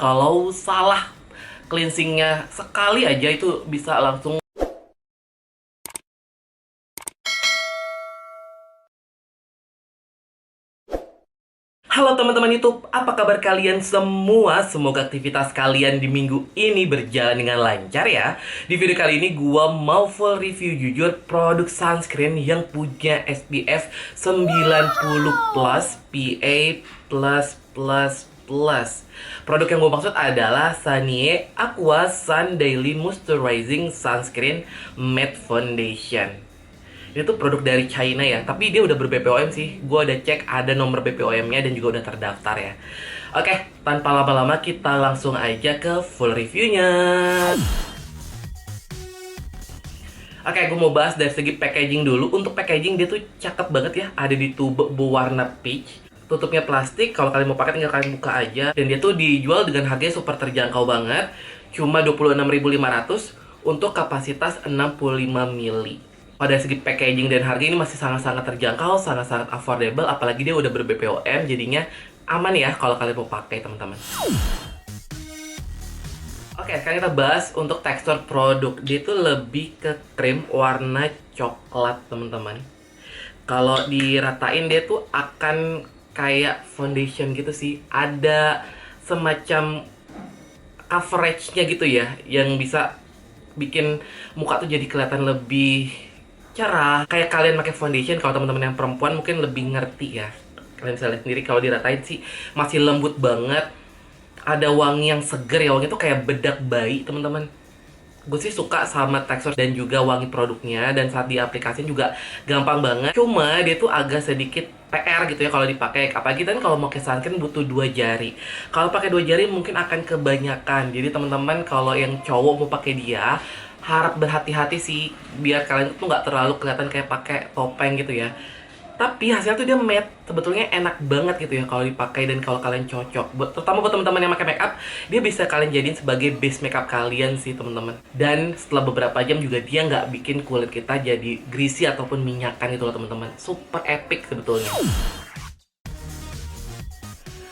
Kalau salah cleansingnya sekali aja itu bisa langsung. Halo teman-teman YouTube, apa kabar kalian semua? Semoga aktivitas kalian di minggu ini berjalan dengan lancar ya. Di video kali ini gua mau full review jujur produk sunscreen yang punya SPF 90 plus PA plus. Produk yang gue maksud adalah Sanye Aqua Sun Daily Moisturizing Sunscreen Matte Foundation. Ini tuh produk dari China ya, tapi dia udah ber-BPOM sih. Gue udah cek ada nomor BPOM-nya dan juga udah terdaftar ya. Oke, tanpa lama-lama kita langsung aja ke full reviewnya. Oke, gue mau bahas dari segi packaging dulu. Untuk packaging dia tuh cakep banget ya. Ada di tube berwarna peach. Tutupnya plastik, kalau kalian mau pakai tinggal kalian buka aja. Dan dia tuh dijual dengan harga super terjangkau banget. Cuma 26.500 untuk kapasitas 65 ml. Pada segi packaging dan harga ini masih sangat-sangat terjangkau, sangat-sangat affordable, apalagi dia udah ber-BPOM, jadinya aman ya kalau kalian mau pakai, teman-teman. Oke, sekarang kita bahas untuk tekstur produk. Dia itu lebih ke krim warna coklat, teman-teman. Kalau diratain dia tuh akan kayak foundation gitu sih. Ada semacam coverage-nya gitu ya, yang bisa bikin muka tuh jadi kelihatan lebih cerah. Kayak kalian pakai foundation, kalau teman-teman yang perempuan mungkin lebih ngerti ya. Kalian bisa lihat sendiri kalau diratain sih masih lembut banget. Ada wangi yang seger ya, wangi tuh kayak bedak bayi, teman-teman. Gue sih suka sama tekstur dan juga wangi produknya, dan saat diaplikasiin juga gampang banget. Cuma dia tuh agak sedikit PR gitu ya kalau dipakai. Apalagi kan kalau mau ke sunscreen butuh 2 jari. Kalau pakai 2 jari mungkin akan kebanyakan. Jadi teman-teman kalau yang cowok mau pakai dia harap berhati-hati sih biar kalian tuh nggak terlalu kelihatan kayak pakai topeng gitu ya. Tapi hasilnya tuh dia matte, sebetulnya enak banget gitu ya kalau dipakai dan kalau kalian cocok. Terutama buat teman-teman yang pakai makeup, dia bisa kalian jadiin sebagai base makeup kalian sih teman-teman. Dan setelah beberapa jam juga dia nggak bikin kulit kita jadi greasy ataupun minyakan gitu loh teman-teman. Super epic sebetulnya.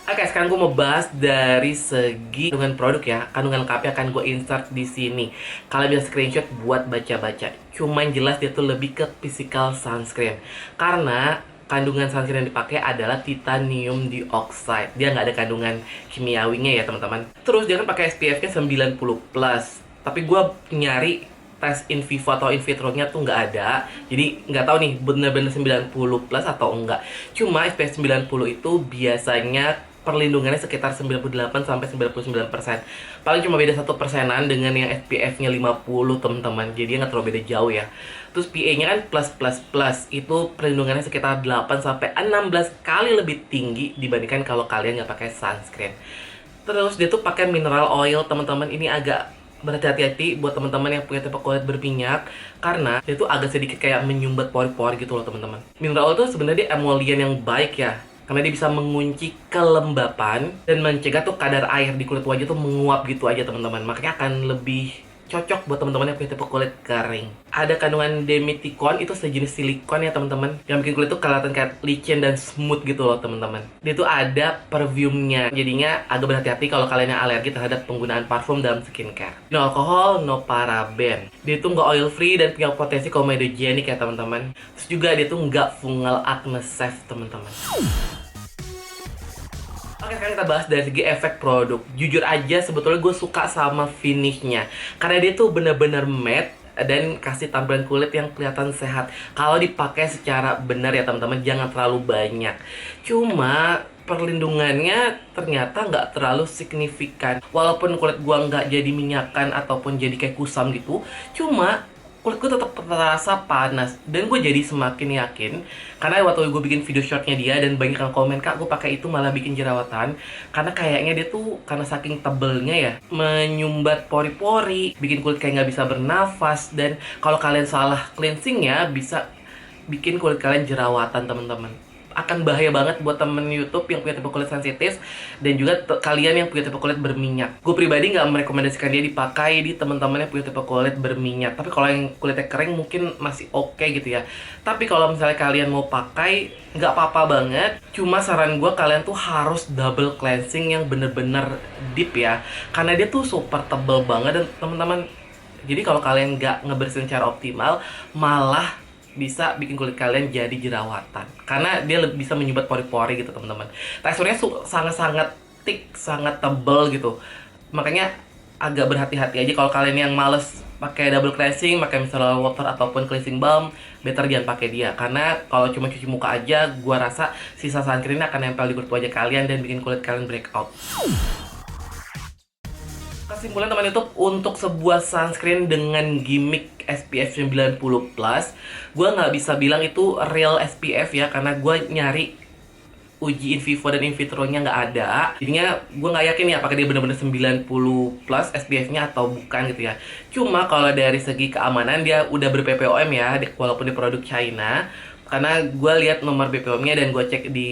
Oke, sekarang gue mau bahas dari segi kandungan produk ya. Kandungan lengkapnya akan gue insert di sini. Kalian bisa screenshot buat baca-baca. Cuman jelas dia tuh lebih ke physical sunscreen. Karena kandungan sunscreen yang dipakai adalah titanium dioxide. Dia nggak ada kandungan kimiawinya ya teman-teman. Terus dia kan pakai SPF-nya 90 plus. Tapi gue nyari tes in vivo atau in vitro-nya tuh nggak ada. Jadi nggak tahu nih bener-bener 90 plus atau enggak. Cuma SPF 90 itu biasanya perlindungannya sekitar 98-99%. Paling cuma beda 1%-an dengan yang SPF-nya 50 teman-teman. Jadi nggak terlalu beda jauh ya. Terus PA-nya kan plus. Itu perlindungannya sekitar 8-16 kali lebih tinggi dibandingkan kalau kalian nggak pakai sunscreen. Terus dia tuh pakai mineral oil teman-teman. Ini agak berhati-hati buat teman-teman yang punya tipe kulit berminyak, karena dia tuh agak sedikit kayak menyumbat pori-pori gitu loh teman-teman. Mineral oil tuh sebenarnya dia emollient yang baik ya, karena dia bisa mengunci kelembapan dan mencegah tuh kadar air di kulit wajah tuh menguap gitu aja teman-teman. Makanya akan lebih cocok buat teman-teman yang punya tipe kulit kering. Ada kandungan dimethicone, itu sejenis silikon ya teman-teman, yang bikin kulit tuh kelihatan kayak licin dan smooth gitu loh teman-teman. Dia tuh ada perfume-nya, jadinya agak berhati-hati kalau kalian yang alergi terhadap penggunaan parfum dalam skincare. No alkohol, no paraben. Dia tuh nggak oil free dan punya potensi comedogenic ya teman-teman. Terus juga dia tuh nggak fungal acne safe teman-teman. Oke, sekarang kita bahas dari segi efek produk. Jujur aja sebetulnya gue suka sama finishnya, karena dia tuh bener-bener matte dan kasih tampilan kulit yang kelihatan sehat. Kalau dipakai secara benar ya teman-teman, jangan terlalu banyak. Cuma perlindungannya ternyata nggak terlalu signifikan. Walaupun kulit gue nggak jadi minyakan ataupun jadi kayak kusam gitu, cuma kulit gue tetap terasa panas. Dan gue jadi semakin yakin karena waktu gue bikin video shortnya dia dan banyak yang komen, "Kak, gue pakai itu malah bikin jerawatan." Karena kayaknya dia tuh karena saking tebelnya ya, menyumbat pori-pori, bikin kulit kayak nggak bisa bernafas. Dan kalau kalian salah cleansingnya bisa bikin kulit kalian jerawatan teman-teman. akan bahaya banget buat temen YouTube yang punya tipe kulit sensitif dan juga kalian yang punya tipe kulit berminyak. Gue pribadi nggak merekomendasikan dia dipakai di teman-teman yang punya tipe kulit berminyak. Tapi kalau yang kulitnya kering mungkin masih oke gitu ya. Tapi kalau misalnya kalian mau pakai, nggak apa-apa banget. Cuma saran gue, kalian tuh harus double cleansing yang bener-bener deep ya, karena dia tuh super tebel banget. Dan teman-teman, jadi kalau kalian nggak ngebersihin secara optimal, malah bisa bikin kulit kalian jadi jerawatan karena dia bisa menyumbat pori-pori gitu teman-teman. Teksturnya sangat-sangat thick, sangat tebal gitu. Makanya agak berhati-hati aja kalau kalian yang males pakai double cleansing, pakai micellar water ataupun cleansing balm, better jangan pakai dia. Karena kalau cuma cuci muka aja, gua rasa sisa sunscreen akan nempel di kulit wajah kalian dan bikin kulit kalian breakout. Kesimpulan teman YouTube, untuk sebuah sunscreen dengan gimmick SPF 90+, gue nggak bisa bilang itu real SPF ya, karena gue nyari uji in vivo dan in vitro-nya nggak ada. Jadinya gue nggak yakin ya apakah dia benar-benar 90+ SPF-nya atau bukan gitu ya. Cuma kalau dari segi keamanan dia udah ber-BPOM ya, walaupun di produk China. Karena gue lihat nomor BPOM-nya dan gue cek di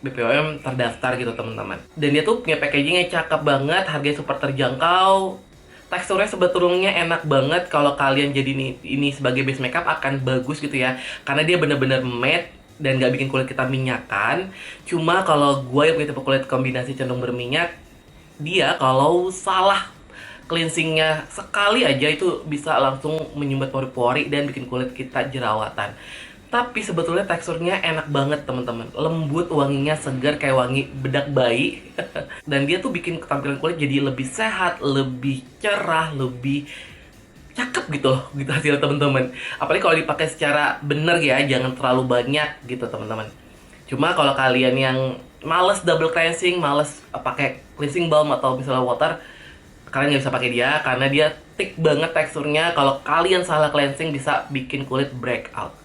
BPOM terdaftar gitu teman-teman. Dan dia tuh punya packaging yang cakep banget, harganya super terjangkau. Teksturnya sebetulnya enak banget. Kalau kalian jadi ini sebagai base makeup akan bagus gitu ya, karena dia bener-bener matte dan gak bikin kulit kita minyakan. Cuma kalau gue yang punya tipe kulit kombinasi cenderung berminyak, dia kalau salah cleansingnya sekali aja itu bisa langsung menyumbat pori-pori dan bikin kulit kita jerawatan. Tapi sebetulnya teksturnya enak banget teman-teman, lembut, wanginya segar kayak wangi bedak bayi. Dan dia tuh bikin ketampilan kulit jadi lebih sehat, lebih cerah, lebih cakep gitu loh, gitu hasil teman-teman. Apalagi kalau dipakai secara bener ya, jangan terlalu banyak gitu teman-teman. Cuma kalau kalian yang males double cleansing, males pakai cleansing balm atau micellar water, kalian nggak bisa pakai dia karena dia thick banget teksturnya. Kalau kalian salah cleansing bisa bikin kulit breakout.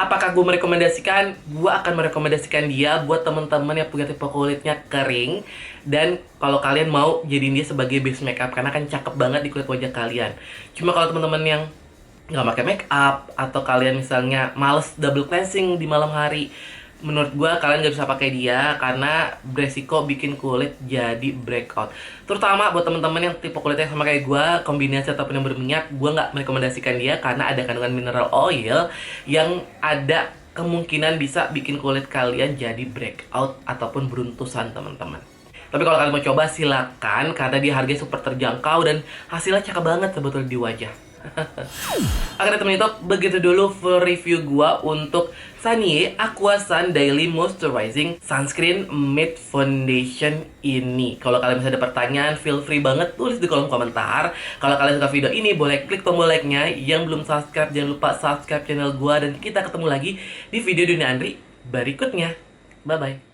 Apakah gue merekomendasikan? Gue akan merekomendasikan dia buat temen-temen yang punya tipe kulitnya kering. Dan kalau kalian mau jadiin dia sebagai base makeup, karena kan cakep banget di kulit wajah kalian. Cuma kalau temen-temen yang nggak pakai makeup, atau kalian misalnya males double cleansing di malam hari, menurut gue kalian nggak bisa pakai dia karena beresiko bikin kulit jadi breakout. Terutama buat teman-teman yang tipe kulitnya sama kayak gue, kombinasi ataupun yang berminyak, gue nggak merekomendasikan dia karena ada kandungan mineral oil yang ada kemungkinan bisa bikin kulit kalian jadi breakout ataupun beruntusan teman-teman. Tapi kalau kalian mau coba silakan, karena dia harganya super terjangkau dan hasilnya cakep banget sebetulnya di wajah. Oke teman YouTube, begitu dulu review gua untuk Sanye Aqua Sun Daily Moisturizing Sunscreen Matte Foundation ini. Kalau kalian bisa ada pertanyaan, feel free banget tulis di kolom komentar. Kalau kalian suka video ini, boleh klik tombol like-nya. Yang belum subscribe, jangan lupa subscribe channel gua. Dan kita ketemu lagi di video Dunia Andri berikutnya. Bye-bye.